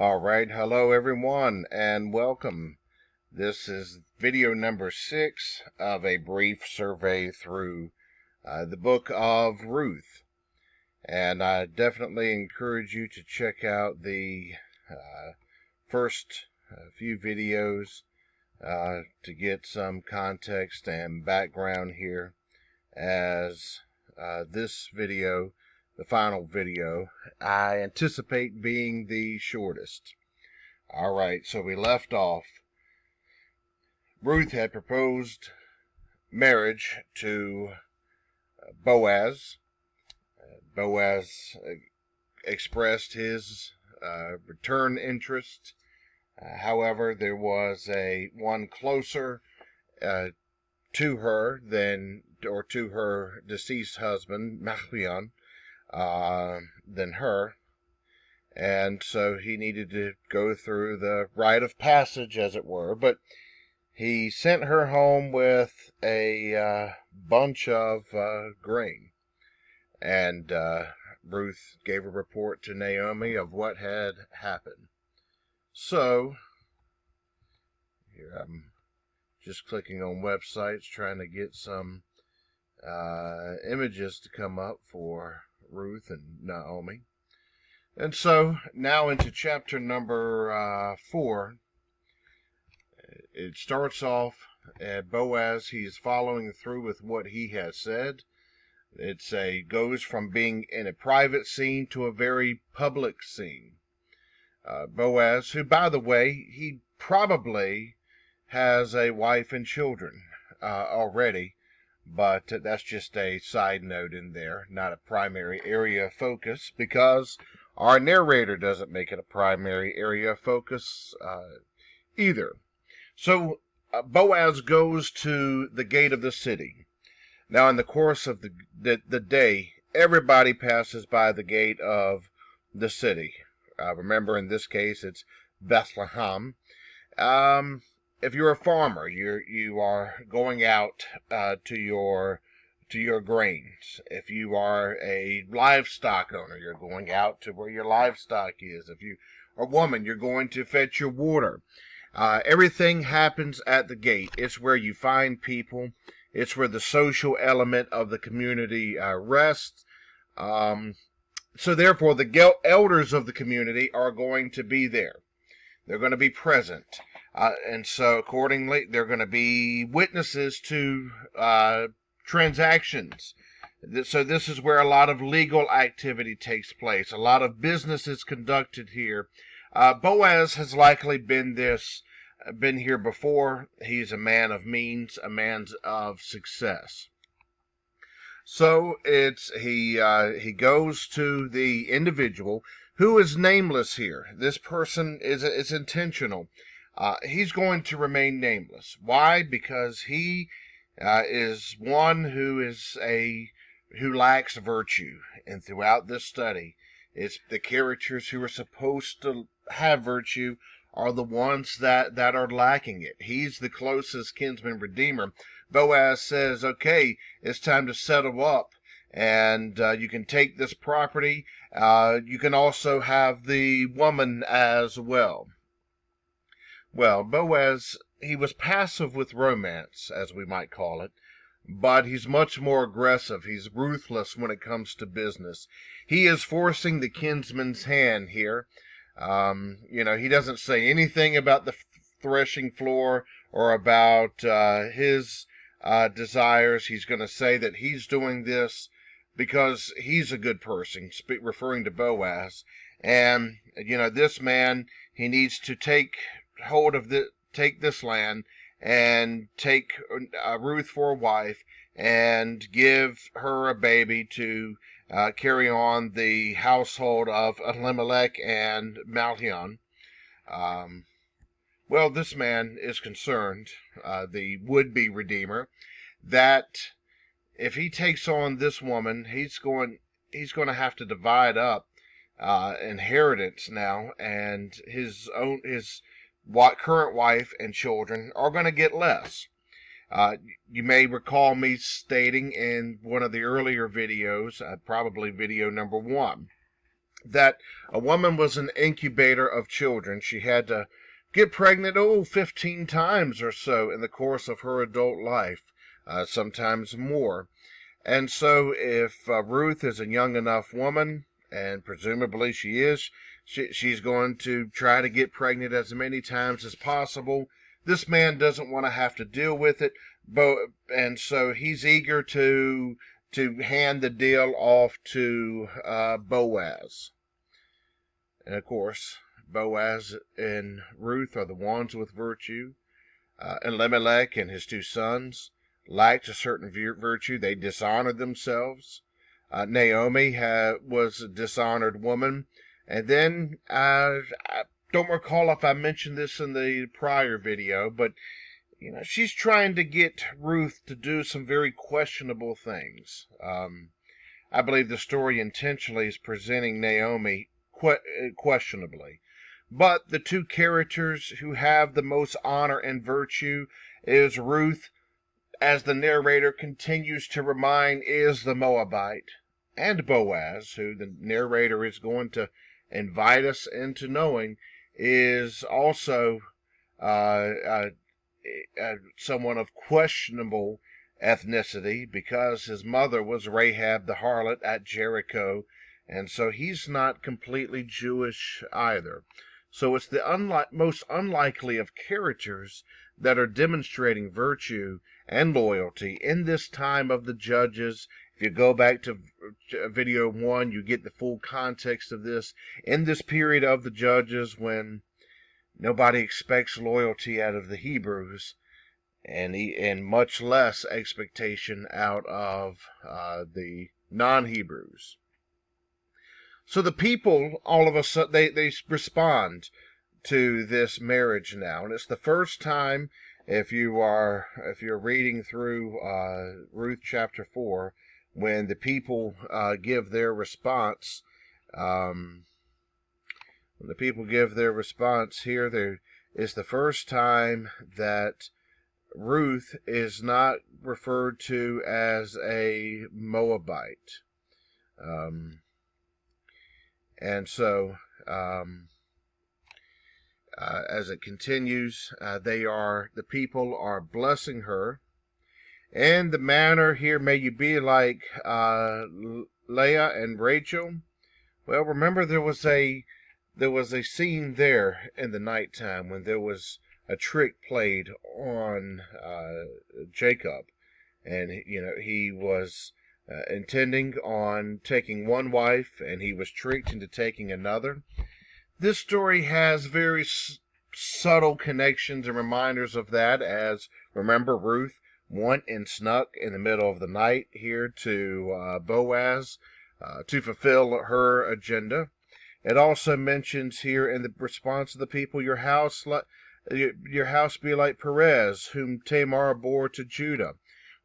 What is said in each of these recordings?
All right, hello everyone, and welcome. This is video number 6 of a brief survey through the book of Ruth. And I definitely encourage you to check out the first few videos to get some context and background here, as this video, the final video, I anticipate being the shortest. All right, so we left off. Ruth had proposed marriage to Boaz. Boaz expressed his return interest. However, there was one closer to her to her deceased husband, Mahlon, than her. And so he needed to go through the rite of passage, as it were. But he sent her home with a bunch of grain. And Ruth gave a report to Naomi of what had happened. So, here I'm just clicking on websites, trying to get some images to come up for Ruth and Naomi. And so, now into chapter number 4. It starts off at Boaz. He's following through with what he has said. Goes from being in a private scene to a very public scene. Boaz, who, by the way, he probably has a wife and children already, but that's just a side note in there, not a primary area of focus, because our narrator doesn't make it a primary area of focus either. So Boaz goes to the gate of the city. Now, in the course of the day, everybody passes by the gate of the city. Remember, in this case, it's Bethlehem. If you're a farmer, you are going out to your grains. If you are a livestock owner, you're going out to where your livestock is. If you are a woman, you're going to fetch your water. Everything happens at the gate. It's where you find people. It's where the social element of the community rests. So therefore, the elders of the community are going to be there. They're going to be present. And so accordingly, they're going to be witnesses to transactions. So this is where a lot of legal activity takes place. A lot of business is conducted here. Boaz has likely been here before. He's a man of means, a man of success. So he goes to the individual who is nameless here. This person is intentional. He's going to remain nameless. Why? Because he is one who lacks virtue. And throughout this study, it's the characters who are supposed to have virtue are the ones that are lacking it. He's the closest kinsman redeemer. Boaz says, okay, it's time to settle up, and you can take this property. You can also have the woman as well. Well, Boaz, he was passive with romance, as we might call it, but he's much more aggressive. He's ruthless when it comes to business. He is forcing the kinsman's hand here. He doesn't say anything about the threshing floor or about his desires. He's going to say that he's doing this because he's a good person, referring to Boaz. And, this man, he needs to take this land and take Ruth for a wife and give her a baby to carry on the household of Elimelech and Mahlon. Well, this man is concerned, the would-be redeemer, that if he takes on this woman, he's going to have to divide up inheritance now, and his current wife and children are going to get less. You may recall me stating in one of the earlier videos, probably video number 1, that a woman was an incubator of children. She had to get pregnant, 15 times or so in the course of her adult life, sometimes more. And so if Ruth is a young enough woman, and presumably she is, she's going to try to get pregnant as many times as possible. This man doesn't want to have to deal with it, and so he's eager to hand the deal off to Boaz. And of course, Boaz and Ruth are the ones with virtue. Elimelech and his two sons lacked a certain virtue. They dishonored themselves. Naomi was a dishonored woman. And then, I don't recall if I mentioned this in the prior video, but she's trying to get Ruth to do some very questionable things. I believe the story intentionally is presenting Naomi questionably. But the two characters who have the most honor and virtue is Ruth, as the narrator continues to remind, is the Moabite, and Boaz, who the narrator is going to invite us into knowing, is also someone of questionable ethnicity, because his mother was Rahab the harlot at Jericho, and so he's not completely Jewish either. So it's the most unlikely of characters that are demonstrating virtue and loyalty in this time of the Judges. If you go back to video 1, you get the full context of this. In this period of the Judges, when nobody expects loyalty out of the Hebrews, and much less expectation out of the non-Hebrews. So the people, all of a sudden, they respond to this marriage now, and it's the first time, if you're reading through Ruth chapter 4, when the people give their response. When the people give their response here, there is the first time that Ruth is not referred to as a Moabite. And so, as it continues, the people are blessing her. And the manner here, may you be like Leah and Rachel. Well, remember there was a scene there in the nighttime when there was a trick played on Jacob, and he was intending on taking one wife, and he was tricked into taking another. This story has very subtle connections and reminders of that, as remember Ruth went and snuck in the middle of the night here to Boaz to fulfill her agenda. It also mentions here in the response of the people, your house be like Perez, whom Tamar bore to Judah.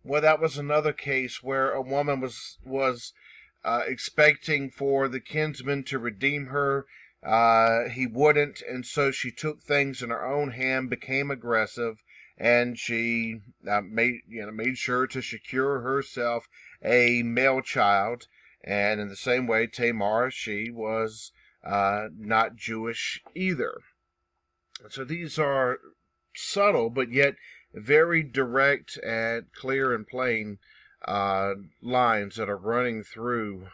Well, that was another case where a woman was expecting for the kinsman to redeem her. He wouldn't, and so she took things in her own hand, became aggressive, and she made sure to secure herself a male child. And in the same way, Tamar, she was not Jewish either. So these are subtle, but yet very direct and clear and plain lines that are running through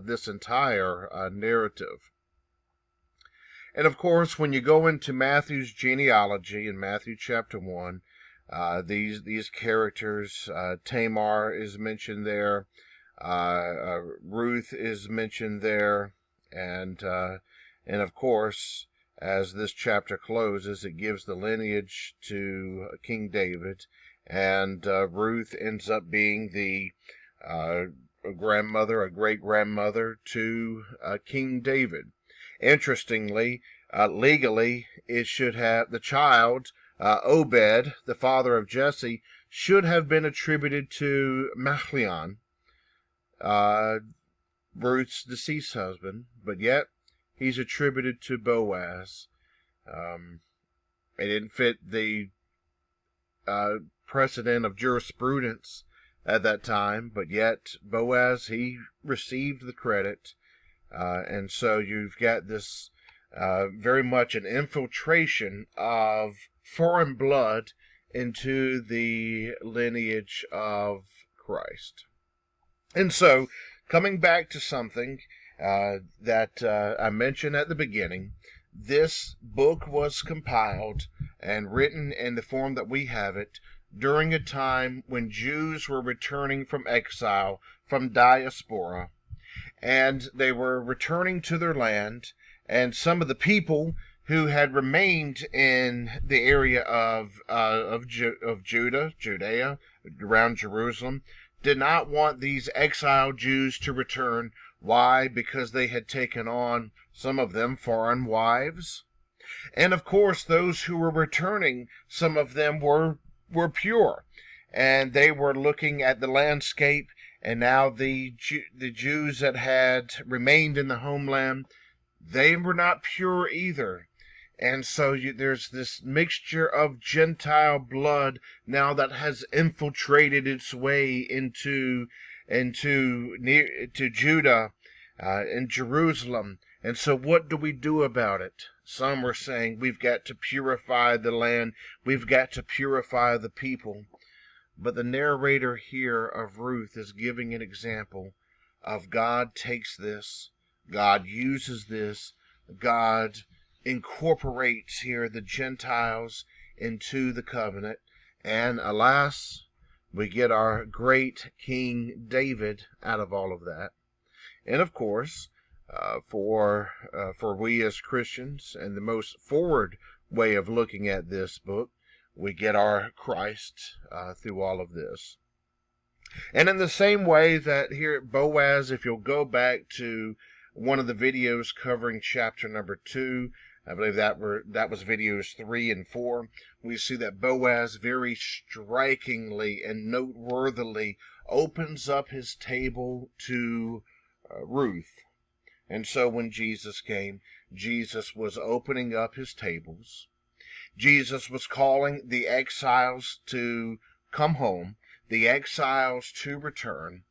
this entire narrative. And of course, when you go into Matthew's genealogy in Matthew chapter 1, these characters, Tamar is mentioned there, Ruth is mentioned there, and of course, as this chapter closes, it gives the lineage to King David, and Ruth ends up being the grandmother, a great-grandmother to King David. Interestingly, legally, it should have the child, Obed, the father of Jesse, should have been attributed to Mahlon, Ruth's deceased husband, but yet he's attributed to Boaz. It didn't fit the precedent of jurisprudence at that time, but yet Boaz, he received the credit. And so you've got this very much an infiltration of foreign blood into the lineage of Christ. And so, coming back to something that I mentioned at the beginning, this book was compiled and written in the form that we have it during a time when Jews were returning from exile, from diaspora, and they were returning to their land, and some of the people who had remained in the area of Judea, around Jerusalem, did not want these exiled Jews to return. Why? Because they had taken on, some of them, foreign wives. And of course, those who were returning, some of them were pure. And they were looking at the landscape, and now the Jews that had remained in the homeland, they were not pure either. And so there's this mixture of Gentile blood now that has infiltrated its way into Judah and Jerusalem. And so what do we do about it? Some were saying we've got to purify the land, we've got to purify the people. But the narrator here of Ruth is giving an example of God takes this, God uses this, God incorporates here the Gentiles into the covenant, and alas, we get our great King David out of all of that. And of course, for we as Christians, and the most forward way of looking at this book, we get our Christ through all of this. And in the same way that here at Boaz, if you'll go back to one of the videos covering chapter number 2, I believe that was videos 3 and 4, we see that Boaz very strikingly and noteworthily opens up his table to Ruth. And so when Jesus came, Jesus was opening up his tables. Jesus was calling the exiles to come home, the exiles to return,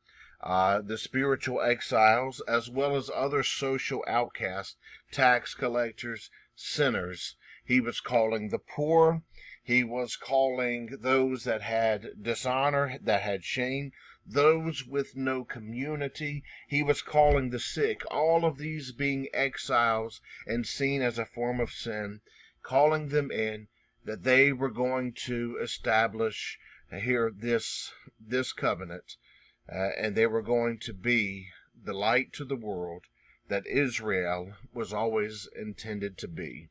the spiritual exiles, as well as other social outcasts, tax collectors, sinners. He was calling the poor. He was calling those that had dishonor, that had shame, those with no community. He was calling the sick, all of these being exiles and seen as a form of sin, calling them in, that they were going to establish here this covenant, and they were going to be the light to the world that Israel was always intended to be.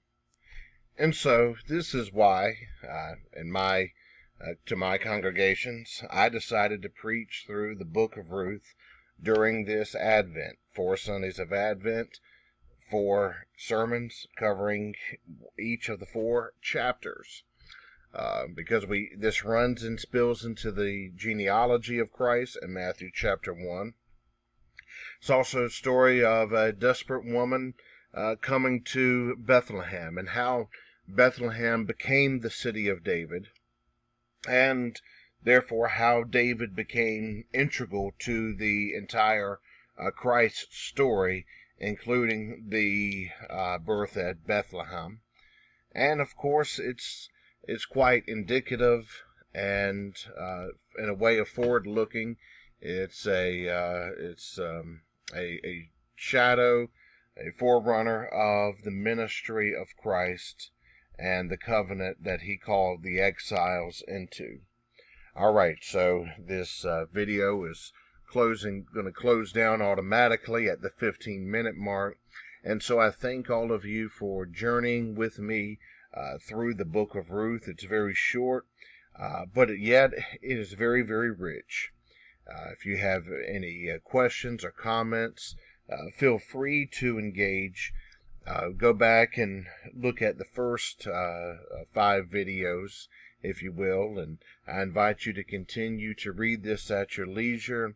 And so this is why, to my congregations, I decided to preach through the book of Ruth during this Advent, 4 Sundays of Advent, 4 sermons covering each of the 4 chapters. Because this runs and spills into the genealogy of Christ in Matthew chapter 1. It's also a story of a desperate woman coming to Bethlehem, and how Bethlehem became the city of David, and therefore how David became integral to the entire Christ story, including the birth at Bethlehem. And of course, it's quite indicative, and in a way of forward looking. It's a shadow, a forerunner of the ministry of Christ and the covenant that he called the exiles into. All right, so this video is going to close down automatically at the 15-minute mark. And so I thank all of you for journeying with me through the book of Ruth. It's very short, but yet it is very, very rich. If you have any questions or comments, feel free to engage. Go back and look at the first 5 videos, if you will, and I invite you to continue to read this at your leisure.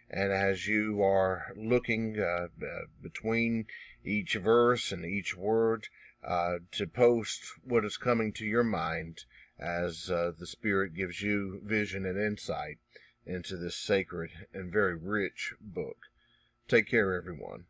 And as you are looking between each verse and each word, to post what is coming to your mind as the Spirit gives you vision and insight into this sacred and very rich book. Take care, everyone.